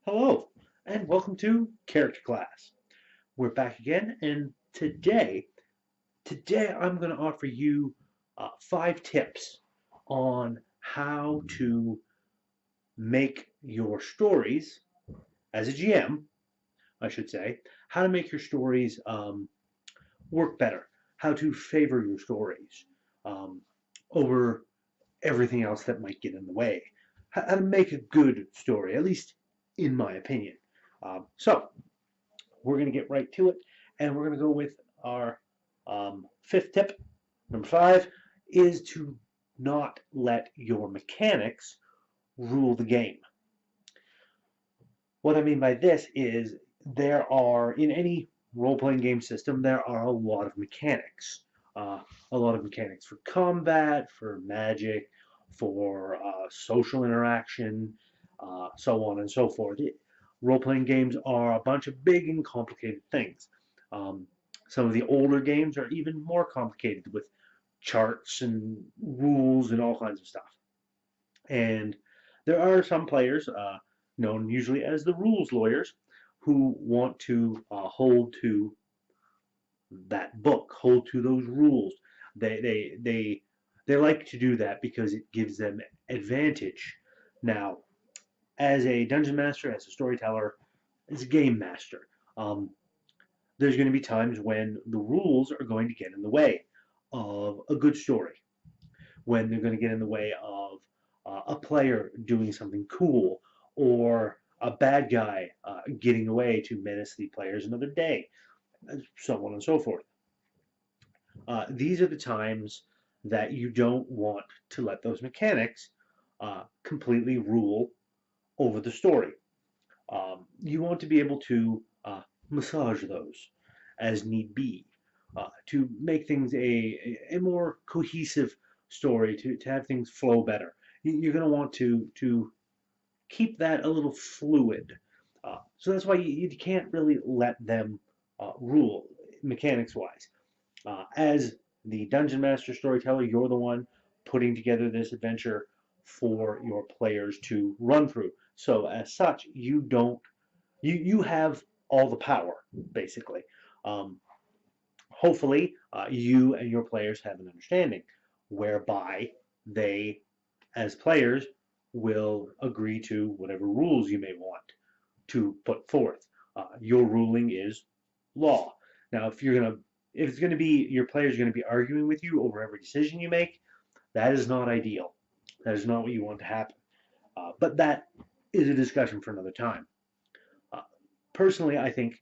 Hello, and welcome to Character Class. We're back again, and today I'm going to offer you 5 tips on how to make your stories, as a GM, I should say, how to make your stories work better, how to favor your stories um, over everything else that might get in the way, how to make a good story, at least in my opinion. So, we're going to get right to it, and we're going to go with our 5th tip. Number 5 is to not let your mechanics rule the game. What I mean by this is in any role-playing game system, there are a lot of mechanics. A lot of mechanics for combat, for magic, for social interaction, so on and so forth. Role-playing games are a bunch of big and complicated things. Um, some of the older games are even more complicated with charts and rules and all kinds of stuff. And there are some players, known usually as the rules lawyers, who want to hold to that book, hold to those rules. They like to do that because it gives them advantage. Now, as a dungeon master, as a storyteller, as a game master, um, there's going to be times when the rules are going to get in the way of a good story, when they're going to get in the way of a player doing something cool, or a bad guy getting away to menace the players another day, so on and so forth. These are the times that you don't want to let those mechanics completely rule over the story. You want to be able to massage those as need be, to make things a more cohesive story, to have things flow better. You're going to want to keep that a little fluid. So that's why you can't really let them rule mechanics wise. As the dungeon master storyteller, you're the one putting together this adventure for your players to run through. So as such, you have all the power basically. Um, Hopefully, you and your players have an understanding whereby they, as players, will agree to whatever rules you may want to put forth. Your ruling is law. Now, if it's gonna be your players are gonna be arguing with you over every decision you make, that is not ideal. That is not what you want to happen. But that is a discussion for another time. Uh, Personally, I think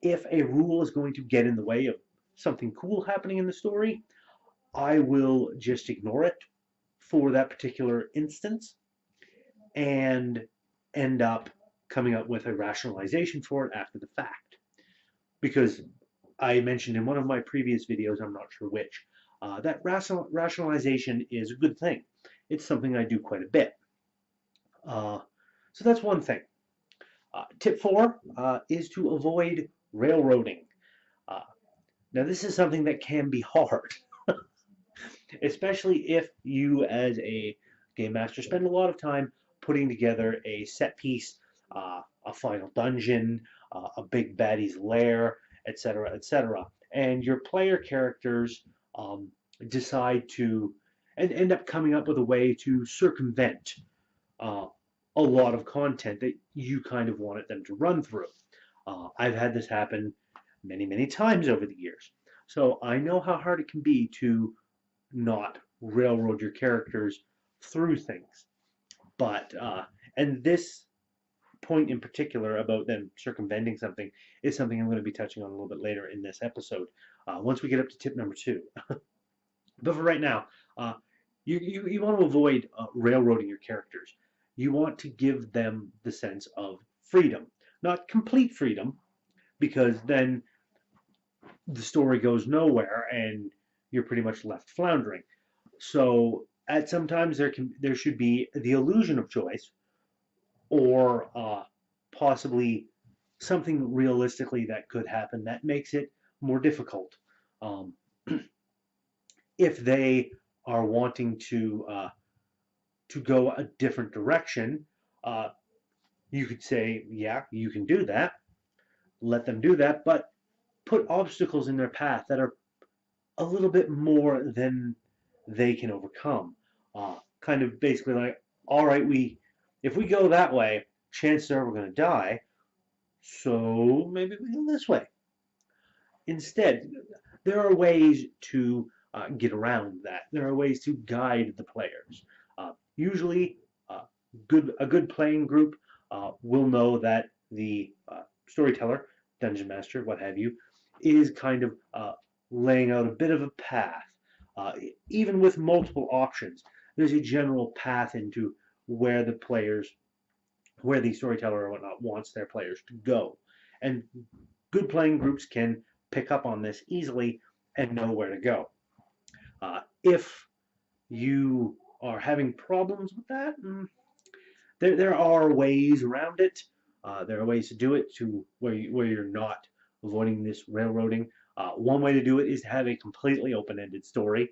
if a rule is going to get in the way of something cool happening in the story, I will just ignore it for that particular instance and end up coming up with a rationalization for it after the fact. Because I mentioned in one of my previous videos, I'm not sure which, that rationalization is a good thing. It's something I do quite a bit. Uh, so that's one thing. Tip 4 is to avoid railroading. Uh, Now, this is something that can be hard, especially if you, as a game master, spend a lot of time putting together a set piece, a final dungeon, a big baddie's lair, etc., etc., and your player characters decide to and end up coming up with a way to circumvent uh, a lot of content that you kind of wanted them to run through. I've had this happen many, many times over the years. So I know how hard it can be to not railroad your characters through things. But, and this point in particular about them circumventing something is something I'm going to be touching on a little bit later in this episode, once we get up to tip number 2. But for right now, you want to avoid railroading your characters. You want to give them the sense of freedom. Not complete freedom, because then the story goes nowhere and you're pretty much left floundering. So at sometimes there should be the illusion of choice, or possibly something realistically that could happen that makes it more difficult. Um, if they are wanting to go a different direction, uh, You could say, yeah, you can do that, let them do that, but put obstacles in their path that are a little bit more than they can overcome. Kind of basically like, all right, if we go that way, chances are we're going to die, so maybe we go this way. Instead, there are ways to get around that. There are ways to guide the players. Usually, uh, a good playing group will know that the storyteller, dungeon master, what have you, is kind of laying out a bit of a path. Uh, Even with multiple options, there's a general path into where the players, where the storyteller or whatnot wants their players to go. And good playing groups can pick up on this easily and know where to go. If you are having problems with that, there are ways around it. There are ways to do it to where you're not avoiding this railroading. One way to do it is to have a completely open-ended story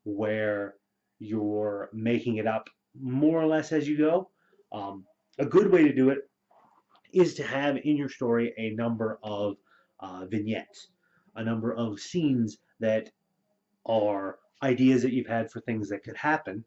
where you're making it up more or less as you go. Um, a good way to do it is to have in your story a number of vignettes, a number of scenes that are ideas that you've had for things that could happen,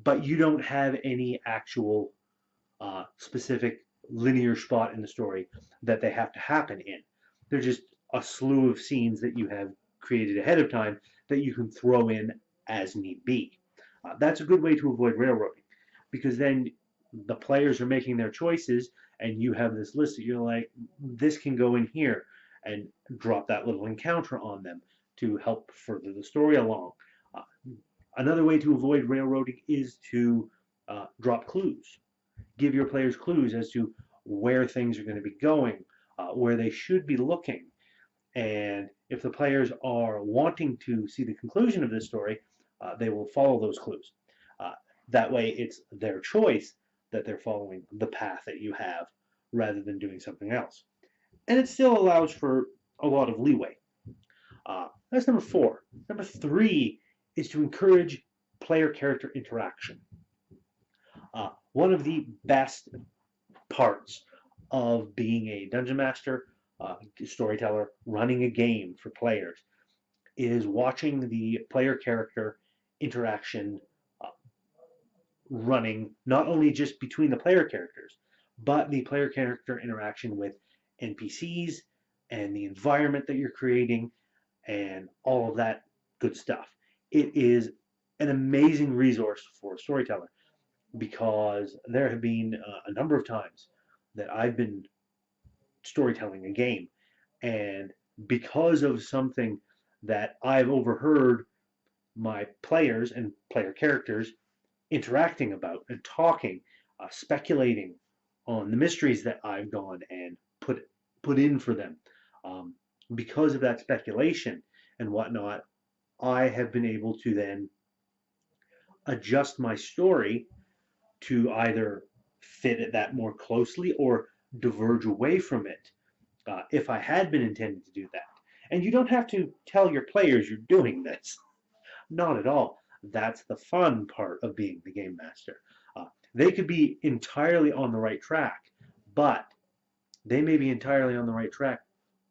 but you don't have any actual specific linear spot in the story that they have to happen in. They're just a slew of scenes that you have created ahead of time that you can throw in as need be. That's a good way to avoid railroading because then the players are making their choices and you have this list that you're like, this can go in here and drop that little encounter on them to help further the story along. Uh, Another way to avoid railroading is to drop clues. Give your players clues as to where things are going to be going, where they should be looking. And if the players are wanting to see the conclusion of this story, they will follow those clues. Uh, that way, it's their choice that they're following the path that you have rather than doing something else. And it still allows for a lot of leeway. That's number four. Number three is to encourage player character interaction. One of the best parts of being a dungeon master, storyteller, running a game for players is watching the player character interaction uh, running not only just between the player characters, but the player character interaction with NPCs and the environment that you're creating and all of that good stuff. It is an amazing resource for a storyteller because there have been a number of times that I've been storytelling a game, and because of something that I've overheard my players and player characters interacting about and talking, speculating on the mysteries that I've gone and put in for them. Um, because of that speculation and whatnot, I have been able to then adjust my story to either fit that more closely or diverge away from it if I had been intending to do that. And you don't have to tell your players you're doing this. Not at all. That's the fun part of being the game master. They could be entirely on the right track, but they may be entirely on the right track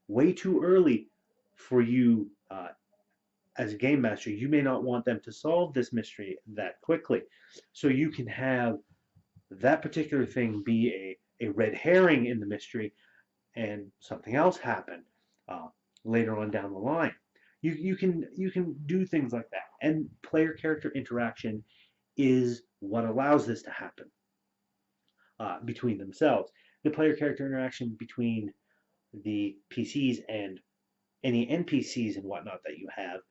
way too early for you as a game master. You may not want them to solve this mystery that quickly. So you can have that particular thing be a red herring in the mystery and something else happen uh, later on down the line. You can do things like that, and player character interaction is what allows this to happen between themselves. The player character interaction between the PCs and any NPCs and whatnot that you have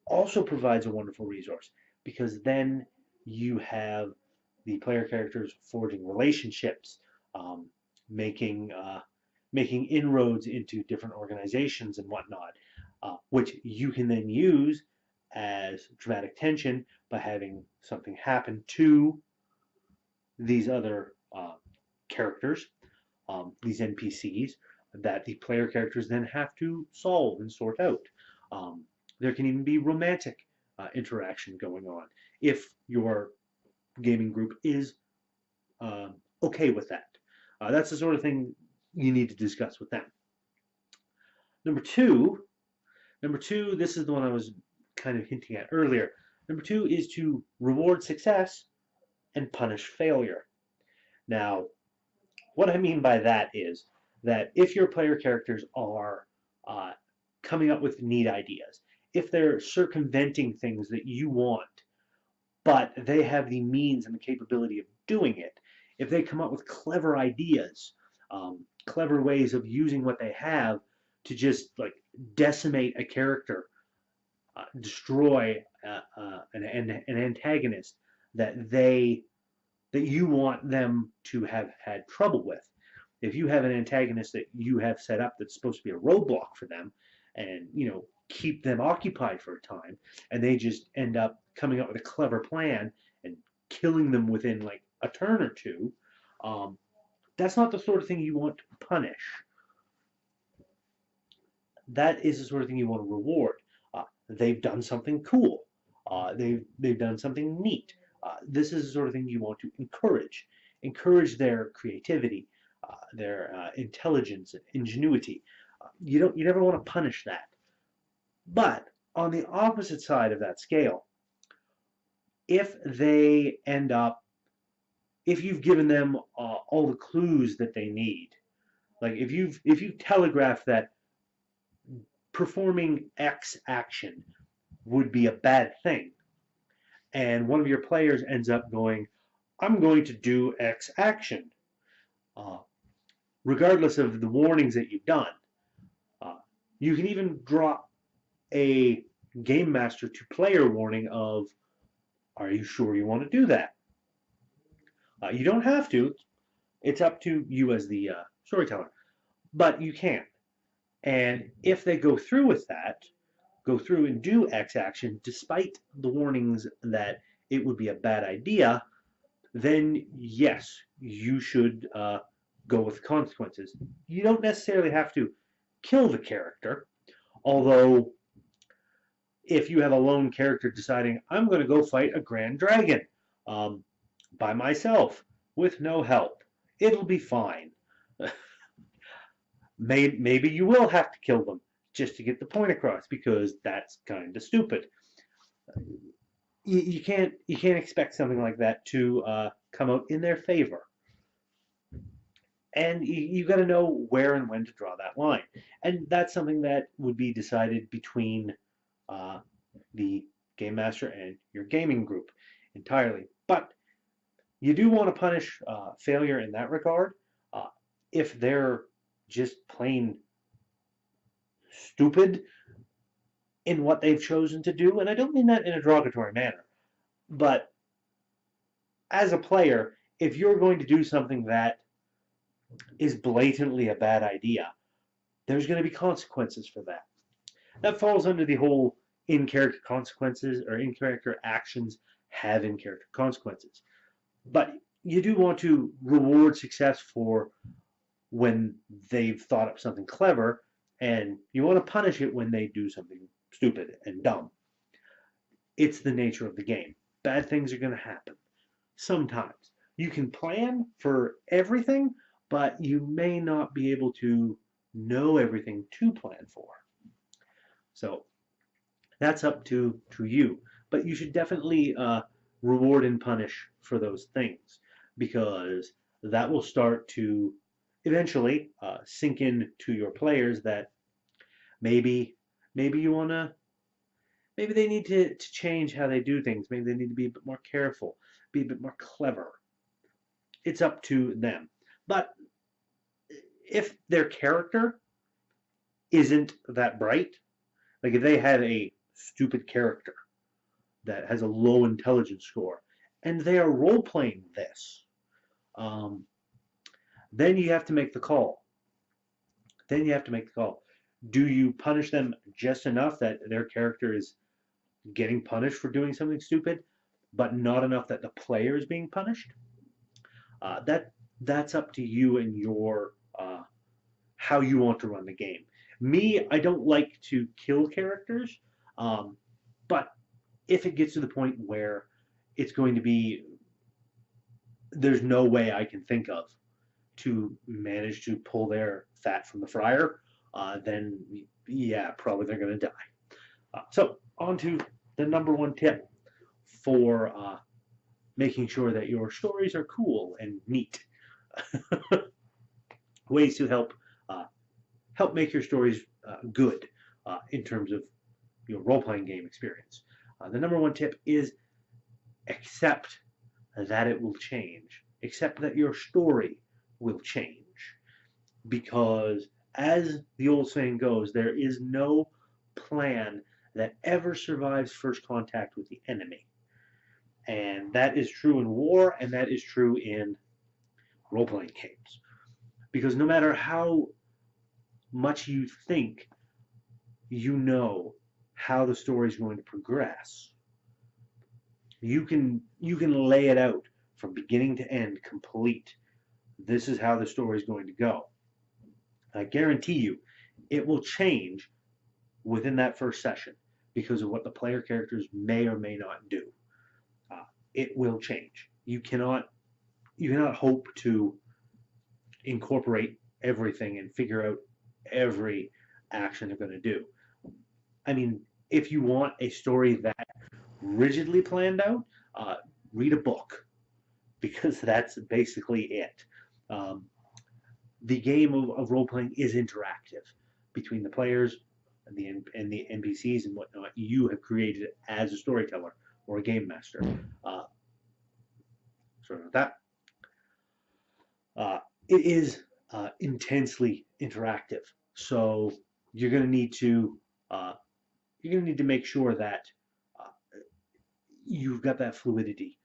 also provides a wonderful resource because then you have the player characters forging relationships, um, making making inroads into different organizations and whatnot, which you can then use as dramatic tension by having something happen to these other characters, these NPCs, that the player characters then have to solve and sort out. Um, there can even be romantic interaction going on if your gaming group is okay with that. That's the sort of thing you need to discuss with them. Number two, number two, this is the one I was kind of hinting at earlier. Number two is to reward success and punish failure. Now, what I mean by that is that if your player characters are uh, coming up with neat ideas, if they're circumventing things that you want, but they have the means and the capability of doing it, if they come up with clever ideas, clever ways of using what they have to just like decimate a character, destroy an antagonist that you want them to have had trouble with. If you have an antagonist that you have set up that's supposed to be a roadblock for them, and keep them occupied for a time, and they just end up coming up with a clever plan and killing them within like a turn or two, um, that's not the sort of thing you want to punish. That is the sort of thing you want to reward. They've done something cool. They've done something neat. This is the sort of thing you want to encourage. Encourage their creativity, their intelligence, and ingenuity. You never want to punish that. But on the opposite side of that scale, if they end up, if you've given them all the clues that they need, like if you telegraph that performing X action would be a bad thing, and one of your players ends up going, I'm going to do X action, uh, regardless of the warnings that you've done. Uh, you can even drop a game master to player warning of, are you sure you want to do that? You don't have to. It's up to you as the storyteller, but you can. And if they go through with that, go through and do X action, despite the warnings that it would be a bad idea, then yes, you should go with consequences. You don't necessarily have to kill the character, although if you have a lone character deciding, I'm going to go fight a grand dragon um, by myself with no help, it'll be fine. Maybe you will have to kill them just to get the point across because that's kind of stupid. You can't expect something like that to come out in their favor, and you got to know where and when to draw that line, and that's something that would be decided between uh, the game master and your gaming group entirely. But you do want to punish failure in that regard. Uh, if they're just plain stupid in what they've chosen to do, and I don't mean that in a derogatory manner, but as a player, if you're going to do something that is blatantly a bad idea, there's going to be consequences for that. That falls under the whole in character consequences or in character actions have in character consequences. But you do want to reward success for when they've thought up something clever, and you want to punish it when they do something stupid and dumb. It's the nature of the game. Bad things are going to happen. Sometimes. You can plan for everything, but you may not be able to know everything to plan for. So that's up to you. But you should definitely reward and punish for those things because that will start to eventually sink in to your players that maybe maybe you want to maybe they need to change how they do things. Maybe they need to be a bit more careful, be a bit more clever. It's up to them. But if their character isn't that bright, like if they have a stupid character that has a low intelligence score and they are role playing this, um, then you have to make the call. Then you have to make the call. Do you punish them just enough that their character is getting punished for doing something stupid, but not enough that the player is being punished? That's up to you and your how you want to run the game. Me, I don't like to kill characters, um, but if it gets to the point where it's going to be, there's no way I can think of, to manage to pull their fat from the fryer, then yeah, probably they're going to die. So on to the number one tip for making sure that your stories are cool and neat. Ways to uh, help make your stories good in terms of your role-playing game experience. The number one tip is accept that it will change. Accept that your story will change. Because as the old saying goes, there is no plan that ever survives first contact with the enemy. And that is true in war, and that is true in role-playing games. Because no matter how much you think you know how the story is going to progress, you can lay it out from beginning to end, complete. This is how the story is going to go. I guarantee you, it will change within that first session because of what the player characters may or may not do. It will change. You cannot hope to incorporate everything and figure out every action they're going to do. I mean, if you want a story that rigidly planned out, uh, read a book because that's basically it. Um, the game of role playing is interactive between the players and the NPCs and whatnot. You have created it as a storyteller or a game master. Uh, sorry about that. It is intensely interactive, so you're going to need to uh, make sure that uh, you've got that fluidity,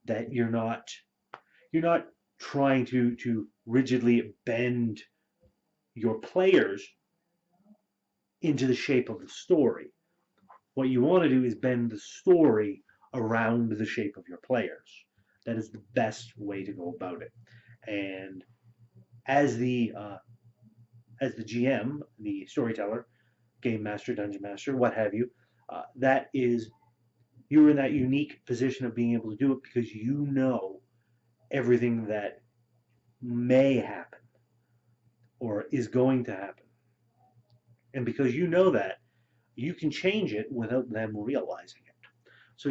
that you're not trying to rigidly bend your players into the shape of the story. What you want to do is bend the story around the shape of your players. That is the best way to go about it. And as the GM, the storyteller, game master, dungeon master, what have you, that is you're in that unique position of being able to do it because you know everything that may happen or is going to happen. And because you know that, you can change it without them realizing it. So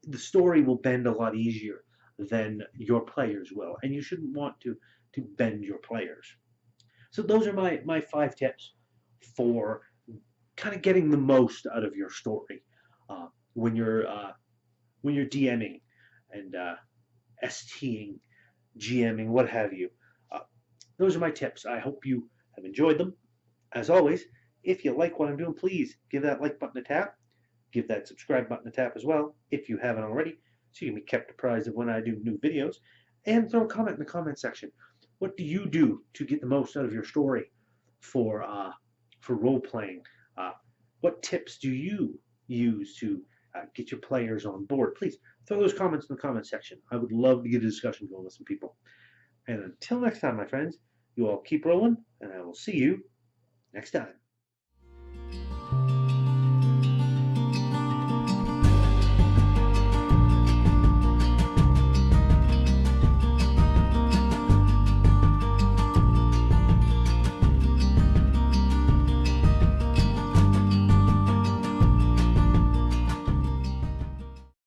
the story will bend a lot easier than your players will, and you shouldn't want to bend your players. So those are my 5 tips for kind of getting the most out of your story uh, when you're DMing and STing, GMing, what have you. Uh, those are my tips. I hope you have enjoyed them. As always, if you like what I'm doing, please give that like button a tap. Give that subscribe button a tap as well, if you haven't already, so you can be kept apprised of when I do new videos. And throw a comment in the comment section. What do you do to get the most out of your story for role playing? What tips do you use to get your players on board? Please throw those comments in the comment section. I would love to get a discussion going with some people. And until next time, my friends, you all keep rolling, and I will see you next time.